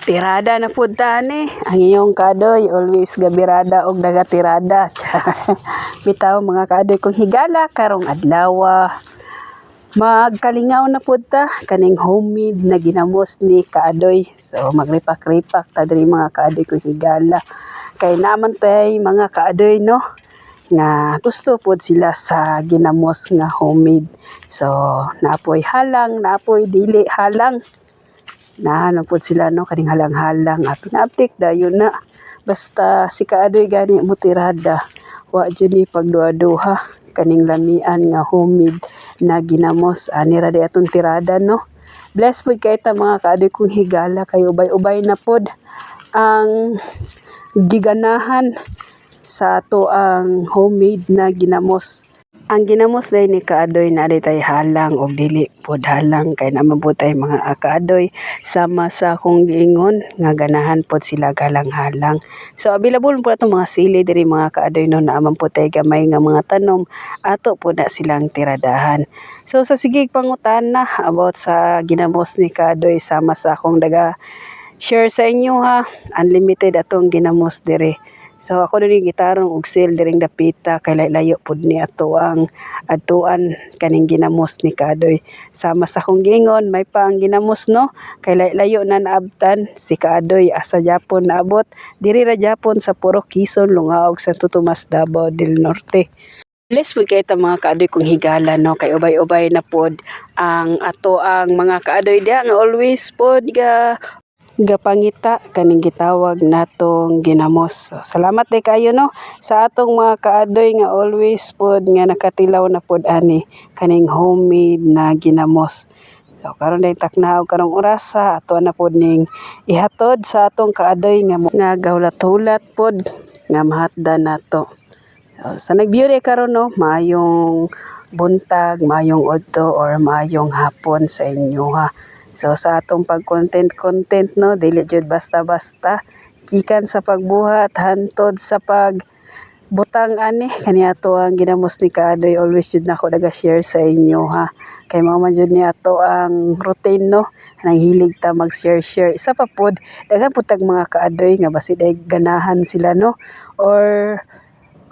Tirada na pud tani. Ang iyong kadoy always gabirada og nagatirada. Bitaw mga kadoy kong higala karong adlaw. Magkalingaw na pud ta kaning homemade na ginamos ni Kaadoy. So magripak-ripak ta diri mga kaadoy kong higala. Kay naman tay mga kaadoy no nga gusto pud sila sa ginamos nga homemade. So naapoy halang, naapoy dili halang. Naano po sila no kaning halang-halang pinaptik dayon na basta si Kaadoy gani mo tirada wa jud ni pagduha-duha kaning lamian nga homemade na ginamos ani ra di aton tirada no. Bless pud kay ta mga Kaadoy kong higala kay ubay-ubay na pod ang giganahan sa ato ang homemade na ginamos. Ang ginamos day ni Kaadoy na tay halang o dili pod halang kay naman po tay mga Kaadoy sama sa akong giingon nga ganahan pod sila galang-halang. So available po atong mga sili diri mga Kaadoy no naaman po tay gamay nga mga tanom ato po na silang tiradahan. So sa sigig pangutana about sa ginamos ni Kaadoy sama sa akong daga share sa inyo ha, unlimited atong ginamos diri. So ako din gitarong og sale diring dapita kay layo pud ni ato ang adtuan kaning ginamos ni Kaadoy. Sama sa akong gingon may pa ang ginamos no kay layo na naabtan si Kaadoy asa Japon naabot diri ra Japon sa Purok Quezon Lungaog Santo Tomas Davao del Norte. Bless pud kay ta mga Kaadoy kong higala no kay ubay-ubay na pod ang ato ang mga Kaadoy dia nga always pod gapangita kaning gitawag natong ginamos. So, salamat day kayo no sa atong mga Kaadoy nga always pod nga nakatilaw na pod ani kaning homemade na ginamos. So karon day taknaw karong orasa ato na pod ning ihatod sa atong Kaadoy nga gawlat-hulat pod nga mahatdan nato. So, sa nag-view day karon no maayong buntag, maayong udto or maayong hapon sa inyo ha. So sa atong pag-content no, dili jud basta-basta gikan sa pagbuhat hantod sa pagbutang ani kani ato ang ginamos ni Kaadoy always jud nako naga-share sa inyo ha. Kay mao man jud ni ato ang routine no, nang hilig ta mag-share. Isa pa pod daghan pud tag mga Kaadoy nga basi day ganahan sila no or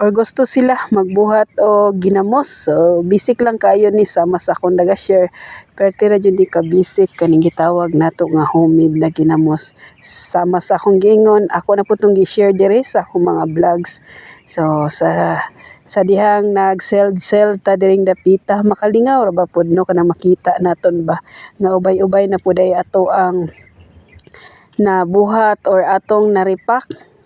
gusto sila magbuhat o ginamos. So basic lang kayo ni sama sa akong naga-share. Pero tira jud di ka basic kaning gitawag nato nga homemade na ginamos. Sama sa akong giingon, ako na po itong gi-share diri sa akong mga vlogs. So sa dihang nag-sell ta diring dapita, makalingaw ra ba pud no kanang makita naton ba nga ubay-ubay na pud ay ato ang nabuhat or atong naripak.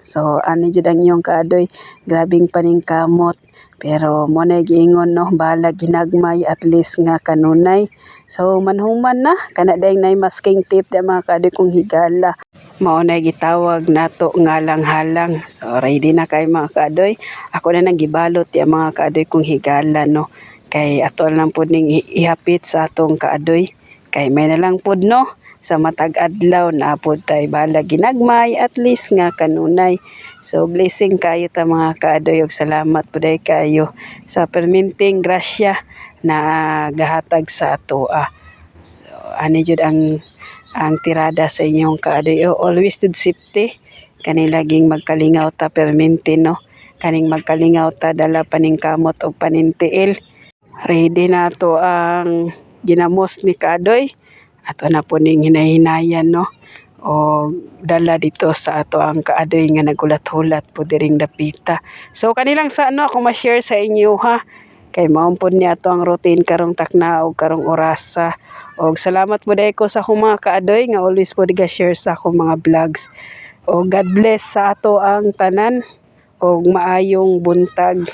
So ani jud ang iyong Kaadoy, grabing paningkamot. Pero mo na giingon no, bahala ginagmay at least nga kanunay. So manhuman na kana dayang nay masking tip da mga Kaadoy kong higala. Mao na gitawag nato nga lang-halang. So ready na kay mga Kaadoy. Ako na nang gibalot ya mga Kaadoy kong higala no. Kay ato lang pud ning ihapit sa atong Kaadoy. Kay may na lang pud no sa matag adlaw na pud tay bala ginagmay at least nga kanunay. So blessing kayo ta mga Kaadoy ug salamat pud kayo sa perminting grasya na gahatag sa atoa. So ani jud ang tirada sa inyong Kaadoy. Always jud safety kani laging magkalingaw ta perminti no. Kaning magkalingaw ta dala paningkamot og panintiil. Ready na to ang ginamos ni Kaadoy. Ato na po ning hinahinayan no o dala dito sa ato ang Kaadoy nga nagulat-hulat po diring dapita. So kanilang sa ano ako ma-share sa inyo ha. Kay mao po niya ato ang routine karong takna o karong orasa. Og salamat po dai ko sa akong mga Kaadoy nga always po diga-share sa akong mga vlogs. O God bless sa ato ang tanan og maayong buntag.